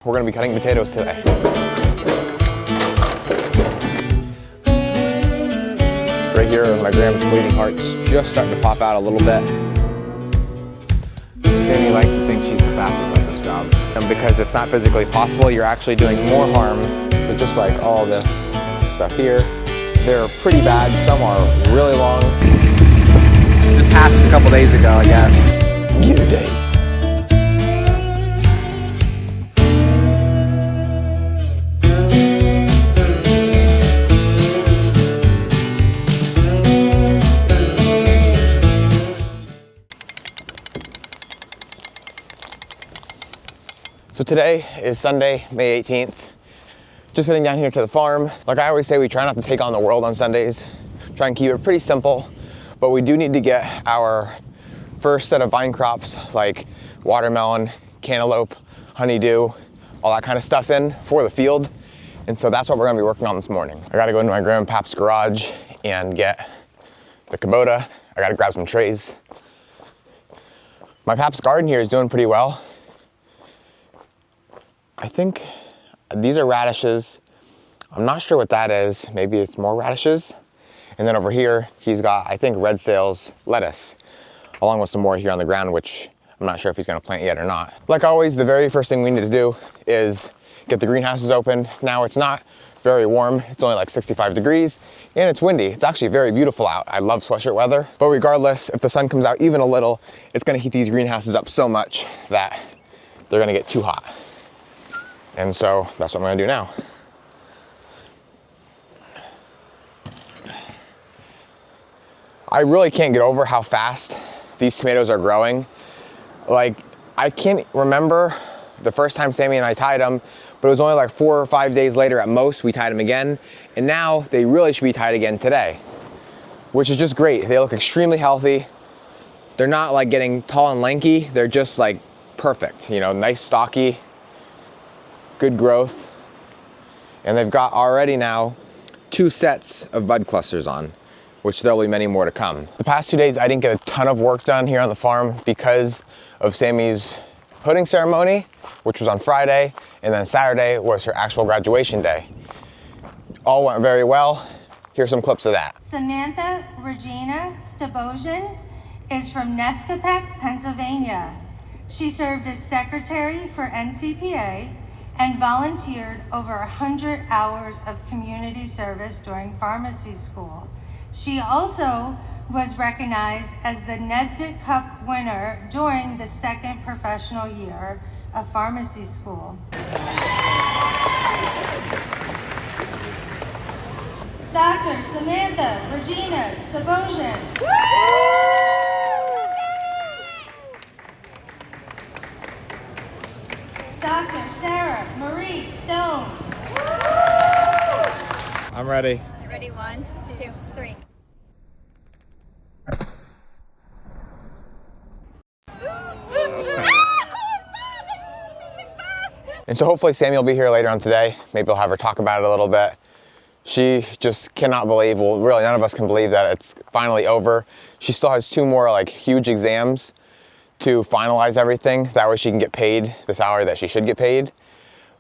We're gonna be cutting potatoes today. Right here, my Graham's bleeding heart's just starting to pop out a little bit. Sammy likes to think she's the fastest at this job. And because it's not physically possible, you're actually doing more harm. So just like all this stuff here, they're pretty bad. Some are really long. This hatched a couple days ago, I guess. Get a day. So today is Sunday, May 18th. Just heading down here to the farm. Like I always say, we try not to take on the world on Sundays. Try and keep it pretty simple, but we do need to get our first set of vine crops like watermelon, cantaloupe, honeydew, all that kind of stuff in for the field. And so that's what we're gonna be working on this morning. I gotta go into my grandpa's garage and get the Kubota. I gotta grab some trays. My pap's garden here is doing pretty well. I think these are radishes. I'm not sure what that is. Maybe it's more radishes. And then over here, he's got, I think, red sales lettuce, along with some more here on the ground, which I'm not sure if he's gonna plant yet or not. Like always, the very first thing we need to do is get the greenhouses open. Now it's not very warm. It's only like 65 degrees and it's windy. It's actually very beautiful out. I love sweatshirt weather. But regardless, if the sun comes out even a little, it's gonna heat these greenhouses up so much that they're gonna get too hot. And so that's what I'm gonna do now. I really can't get over how fast these tomatoes are growing. Like, I can't remember the first time Sammy and I tied them, but it was only like 4 or 5 days later at most we tied them again. And now they really should be tied again today, which is just great. They look extremely healthy. They're not like getting tall and lanky. They're just like perfect, you know, nice, stocky, good growth. And they've got already now 2 sets of bud clusters on, which there'll be many more to come. The past 2 days, I didn't get a ton of work done here on the farm because of Sammy's hooding ceremony, which was on Friday, and then Saturday was her actual graduation day. All went very well. Here's some clips of that. Samantha Regina Stabosian is from Nescopec, Pennsylvania. She served as secretary for NCPA and volunteered over 100 hours of community service during pharmacy school. She also was recognized as the Nesbitt Cup winner during the 2nd professional year of pharmacy school. Dr. Samantha Regina Stabosian. Dr. Sarah Marie Stone. I'm ready. You ready? 1, 2, 3. And so hopefully Sammy will be here later on today. Maybe we'll have her talk about it a little bit. She just cannot believe, well, really none of us can believe that it's finally over. She still has 2 more like huge exams to finalize everything. That way she can get paid the salary that she should get paid.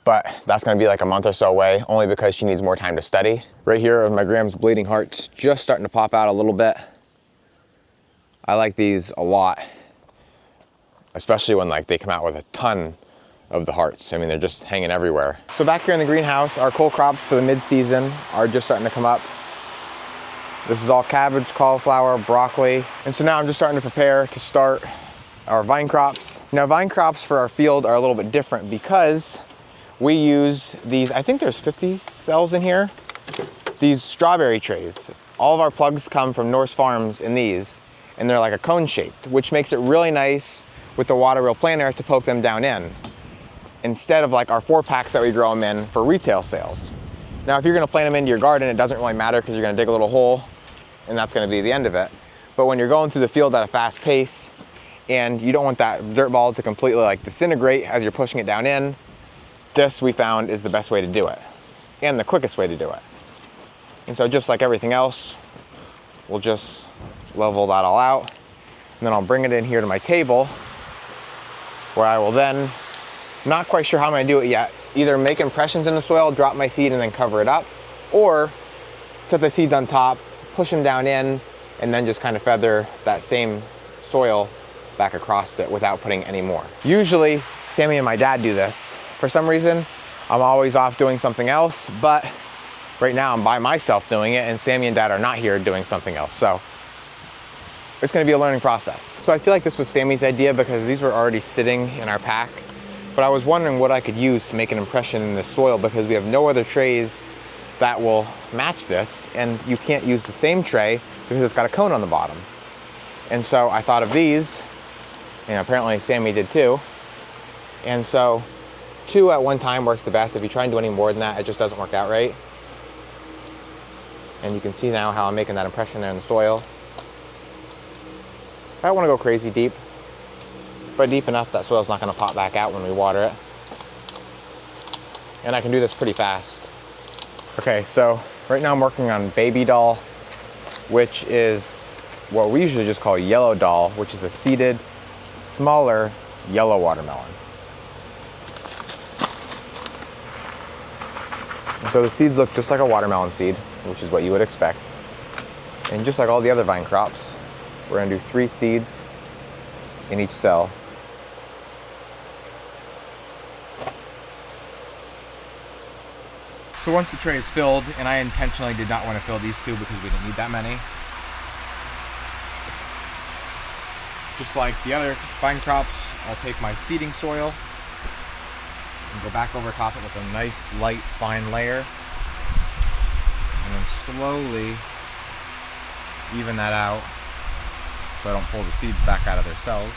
But that's gonna be like a month or so away, only because she needs more time to study. Right here, my Graham's bleeding heart's just starting to pop out a little bit. I like these a lot, especially when like they come out with a ton of the hearts. I mean, they're just hanging everywhere. So back here in the greenhouse, our cole crops for the mid-season are just starting to come up. This is all cabbage, cauliflower, broccoli. And so now I'm just starting to prepare to start our vine crops. Now vine crops for our field are a little bit different because we use these, I think there's 50 cells in here, these strawberry trays. All of our plugs come from Norse Farms in these, and they're like a cone shaped, which makes it really nice with the water wheel planter to poke them down in, instead of like our 4-packs that we grow them in for retail sales. Now, if you're gonna plant them into your garden, it doesn't really matter because you're gonna dig a little hole and that's gonna be the end of it. But when you're going through the field at a fast pace and you don't want that dirt ball to completely like disintegrate as you're pushing it down in, this we found is the best way to do it and the quickest way to do it. And so just like everything else, we'll just level that all out. And then I'll bring it in here to my table where I will then Not quite sure how I'm gonna do it yet. Either make impressions in the soil, drop my seed and then cover it up, or set the seeds on top, push them down in, and then just kind of feather that same soil back across it without putting any more. Usually, Sammy and my dad do this. For some reason, I'm always off doing something else, but right now I'm by myself doing it, and Sammy and Dad are not here doing something else. So it's gonna be a learning process. So I feel like this was Sammy's idea because these were already sitting in our pack, but I was wondering what I could use to make an impression in this soil because we have no other trays that will match this, and you can't use the same tray because it's got a cone on the bottom. And so I thought of these, and apparently Sammy did too. And so 2 at one time works the best. If you try and do any more than that, it just doesn't work out right. And you can see now how I'm making that impression there in the soil. I don't want to go crazy deep, but deep enough that soil's not going to pop back out when we water it. And I can do this pretty fast. Okay, so right now I'm working on baby doll, which is what we usually just call yellow doll, which is a seeded, smaller yellow watermelon. And so the seeds look just like a watermelon seed, which is what you would expect. And just like all the other vine crops, we're gonna do 3 seeds in each cell. So once the tray is filled, and I intentionally did not want to fill these 2 because we didn't need that many. Just like the other vine crops, I'll take my seeding soil and go back over top it with a nice light fine layer. And then slowly even that out so I don't pull the seeds back out of their cells.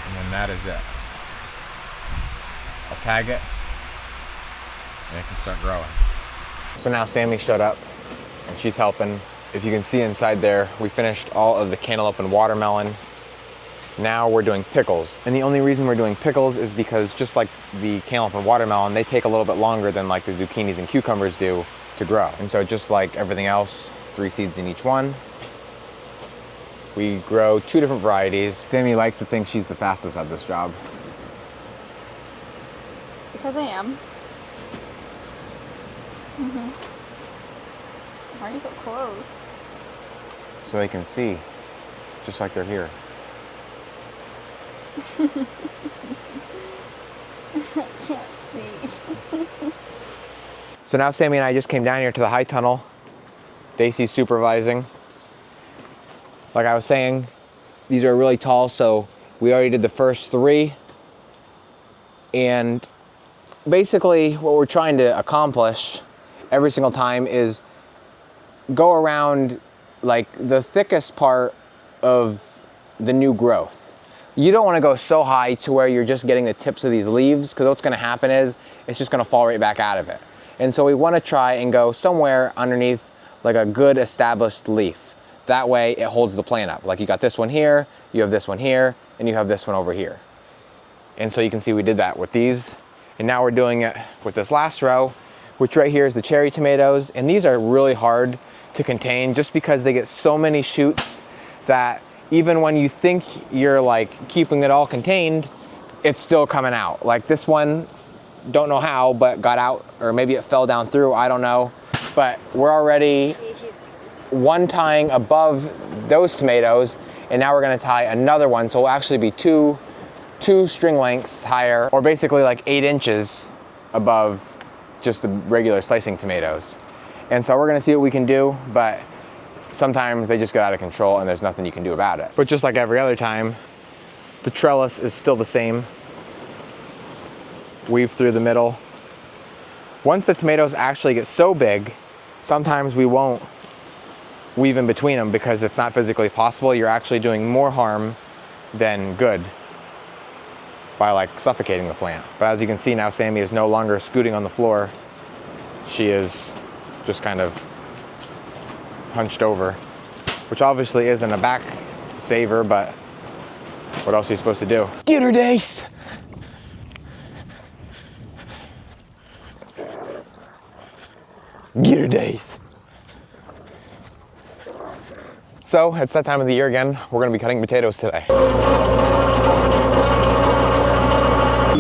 And then that is it. I'll tag it and it can start growing. So now Sammy showed up and she's helping. If you can see inside there, we finished all of the cantaloupe and watermelon. Now we're doing pickles. And the only reason we're doing pickles is because just like the cantaloupe and watermelon, they take a little bit longer than like the zucchinis and cucumbers do to grow. And so just like everything else, 3 seeds in each one. We grow 2 different varieties. Sammy likes to think she's the fastest at this job. Because I am. Why are you so close? So they can see, just like they're here. I can't see. So now Sammy and I just came down here to the high tunnel. Daisy's supervising. Like I was saying, these are really tall, so we already did the first 3. And basically what we're trying to accomplish every single time is go around like the thickest part of the new growth. You don't want to go so high to where you're just getting the tips of these leaves, because what's going to happen is it's just going to fall right back out of it. And so we want to try and go somewhere underneath like a good established leaf. That way it holds the plant up. Like you got this one here, you have this one here, and you have this one over here. And so you can see we did that with these. And now we're doing it with this last row, which right here is the cherry tomatoes. And these are really hard to contain just because they get so many shoots that even when you think you're like keeping it all contained, it's still coming out. Like this one, don't know how, but got out, or maybe it fell down through, I don't know. But we're already one tying above those tomatoes, and now we're gonna tie another one. So it'll actually be two string lengths higher, or basically like 8 inches above just the regular slicing tomatoes. And so we're gonna see what we can do, but sometimes they just get out of control and there's nothing you can do about it. But just like every other time, the trellis is still the same. Weave through the middle. Once the tomatoes actually get so big, sometimes we won't weave in between them because it's not physically possible. You're actually doing more harm than good by like suffocating the plant. But as you can see now, Sammy is no longer scooting on the floor. She is just kind of hunched over, which obviously isn't a back saver, but what else are you supposed to do? Get her, Dace! Get her, Dace! So it's that time of the year again. We're gonna be cutting potatoes today.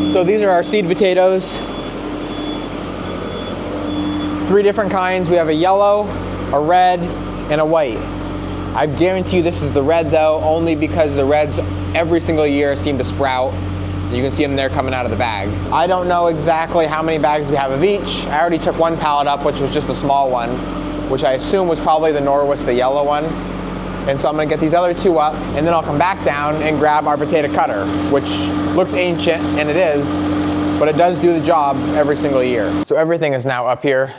So these are our seed potatoes. 3 different kinds. We have a yellow, a red, and a white. I guarantee you this is the red though, only because the reds every single year seem to sprout. You can see them there coming out of the bag. I don't know exactly how many bags we have of each. I already took 1 pallet up, which was just a small one, which I assume was probably the Norwis, the yellow one. And so I'm gonna get these other 2 up, and then I'll come back down and grab our potato cutter, which looks ancient, and it is, but it does do the job every single year. So everything is now up here,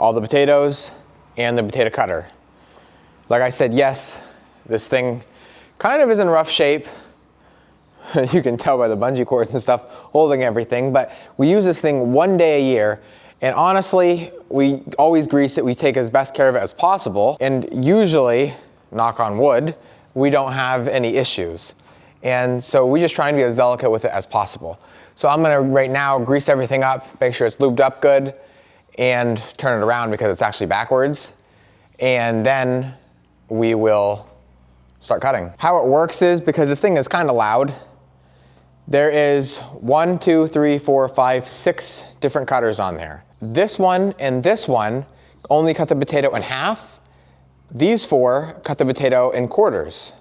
all the potatoes and the potato cutter. Like I said, yes, this thing kind of is in rough shape. You can tell by the bungee cords and stuff holding everything, but we use this thing 1 day a year, and honestly, we always grease it. We take as best care of it as possible, and usually, knock on wood, we don't have any issues. And so we just try and be as delicate with it as possible. So I'm gonna right now grease everything up, make sure it's lubed up good, and turn it around because it's actually backwards. And then we will start cutting. How it works is, because this thing is kind of loud, there is 1, 2, 3, 4, 5, 6 different cutters on there. This one and this one only cut the potato in half. These 4 cut the potato in quarters.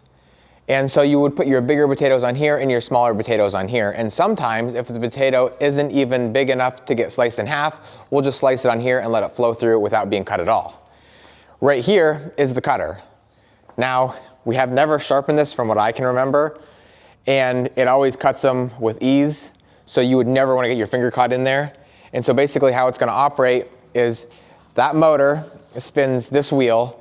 And so you would put your bigger potatoes on here and your smaller potatoes on here. And sometimes if the potato isn't even big enough to get sliced in half, we'll just slice it on here and let it flow through without being cut at all. Right here is the cutter. Now, we have never sharpened this from what I can remember, and it always cuts them with ease, so you would never want to get your finger caught in there. And so basically how it's going to operate is that motor spins this wheel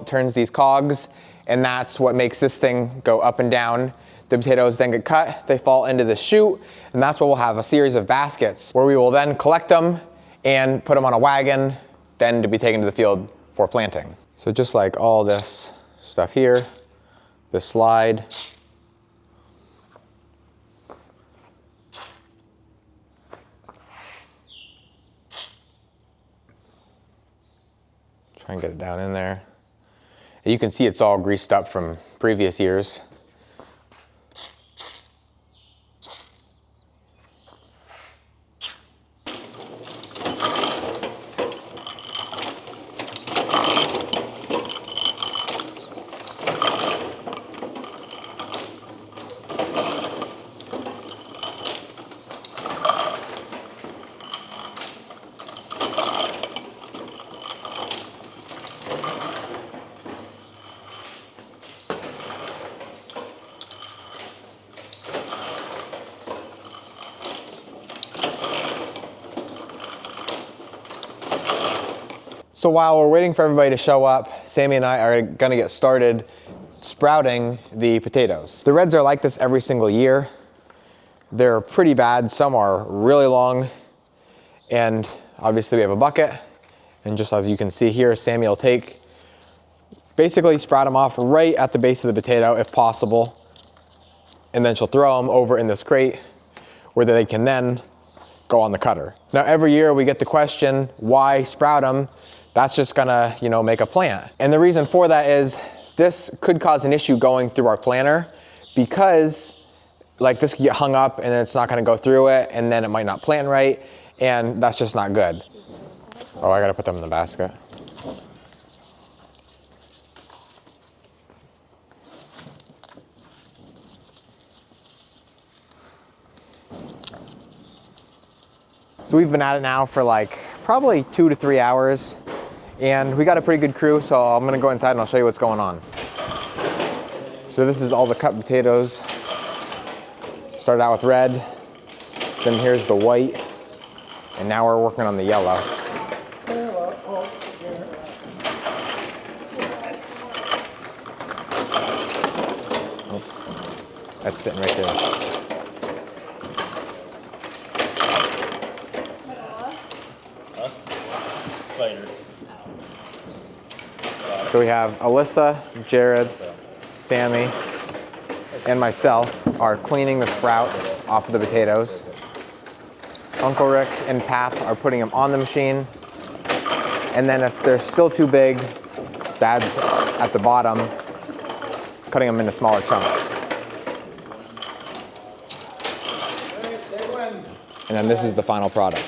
turns these cogs, and that's what makes this thing go up and down. The potatoes then get cut, they fall into the chute, and that's where we'll have a series of baskets where we will then collect them and put them on a wagon, then to be taken to the field for planting. So just like all this stuff here, the slide, try and get it down in there. You can see it's all greased up from previous years. So while we're waiting for everybody to show up, Sammy and I are gonna get started sprouting the potatoes. The reds are like this every single year. They're pretty bad. Some are really long. And obviously we have a bucket. And just as you can see here, Sammy will basically sprout them off right at the base of the potato if possible. And then she'll throw them over in this crate where they can then go on the cutter. Now every year we get the question, why sprout them? That's just gonna, make a plant. And the reason for that is this could cause an issue going through our planter because like this could get hung up and then it's not gonna go through it and then it might not plant right, and that's just not good. Oh, I gotta put them in the basket. So we've been at it now for like probably 2 to 3 hours, and we got a pretty good crew, so I'm gonna go inside and I'll show you what's going on. So this is all the cut potatoes. Started out with red, then here's the white, and now we're working on the yellow. Oops, that's sitting right there. So we have Alyssa, Jared, Sammy, and myself are cleaning the sprouts off of the potatoes. Uncle Rick and Pap are putting them on the machine. And then if they're still too big, Dad's at the bottom, cutting them into smaller chunks. And then this is the final product.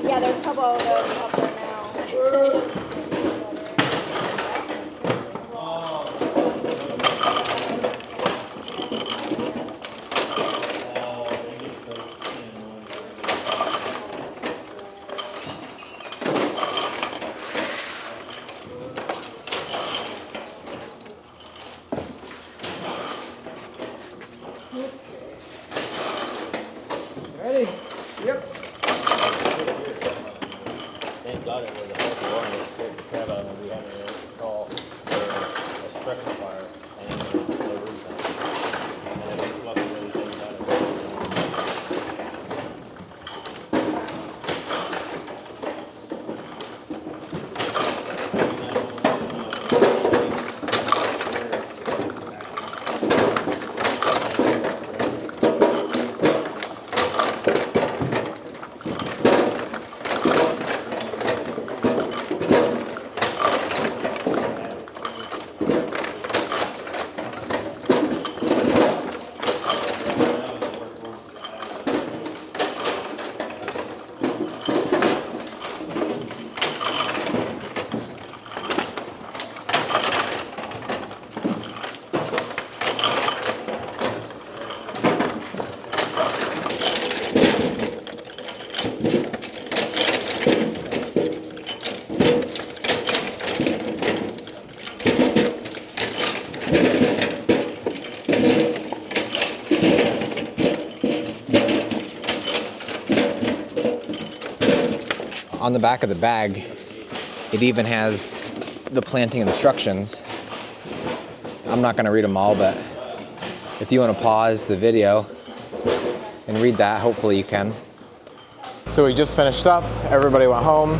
Yeah, there's a couple of those up there now. Ready? Yep. Thank God it was a healthy one. It scared the crap out of me. We had a call for a structure fire and then the roof down. And then they fluffed everything down. On the back of the bag, it even has the planting instructions. I'm not gonna read them all, but if you wanna pause the video and read that, hopefully you can. So we just finished up, everybody went home,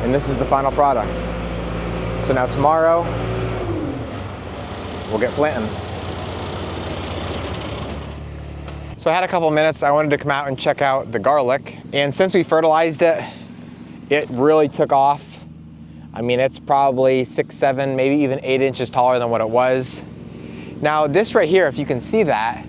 and this is the final product. So now tomorrow, we'll get planting. So I had a couple minutes, I wanted to come out and check out the garlic. And since we fertilized it, it really took off. I mean, it's probably 6, 7, maybe even 8 inches taller than what it was. Now this right here, if you can see that,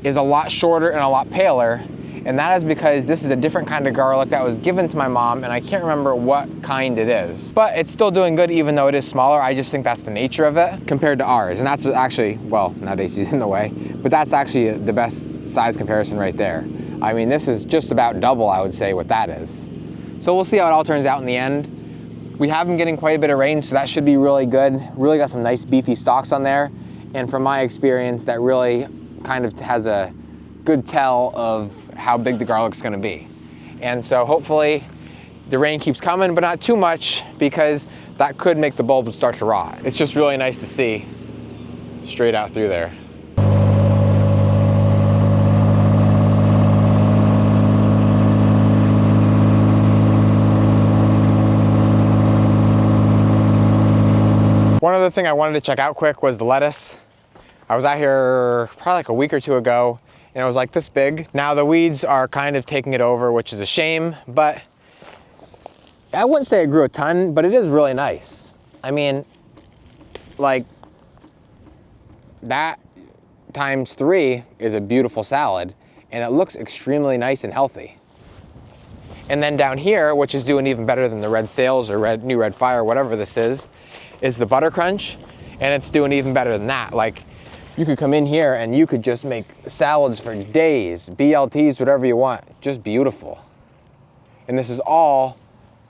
is a lot shorter and a lot paler. And that is because this is a different kind of garlic that was given to my mom, and I can't remember what kind it is. But it's still doing good even though it is smaller. I just think that's the nature of it compared to ours. And that's actually, well, nowadays he's in the way, but that's actually the best size comparison right there. I mean, this is just about double, I would say, what that is. So we'll see how it all turns out in the end. We have been getting quite a bit of rain, so that should be really good. Really got some nice beefy stalks on there. And from my experience, that really kind of has a good tell of how big the garlic's gonna be. And so hopefully the rain keeps coming, but not too much, because that could make the bulbs start to rot. It's just really nice to see straight out through there. One other thing I wanted to check out quick was the lettuce. I was out here probably like a week or two ago, and it was like this big. Now the weeds are kind of taking it over, which is a shame, but I wouldn't say it grew a ton, but it is really nice. I mean, like, that times 3 is a beautiful salad, and it looks extremely nice and healthy. And then down here, which is doing even better than the red sales or new red fire, whatever this is the butter crunch, and it's doing even better than that. Like, you could come in here and you could just make salads for days, BLTs, whatever you want, just beautiful. And this is all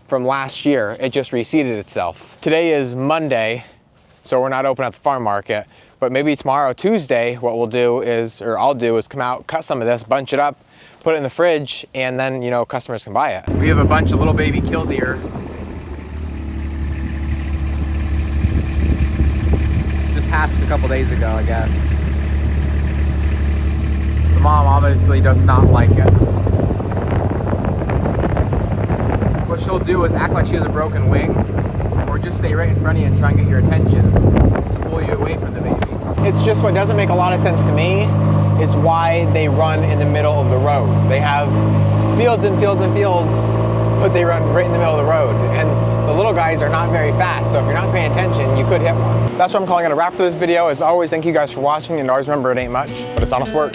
from last year. It just reseeded itself. Today is Monday, so we're not open at the farm market, but maybe tomorrow, Tuesday, what we'll do is, or I'll do, is come out, cut some of this, bunch it up, put it in the fridge, and then, you know, customers can buy it. We have a bunch of little baby killdeer. Just hatched a couple days ago, I guess. mom obviously does not like it. What she'll do is act like she has a broken wing, or just stay right in front of you and try and get your attention to pull you away from the baby. It's just what doesn't make a lot of sense to me is why they run in the middle of the road. They have fields and fields and fields, but they run right in the middle of the road. And the little guys are not very fast, so if you're not paying attention, you could hit one. That's what I'm calling it a wrap for this video. As always, thank you guys for watching, and always remember it ain't much, but it's honest work.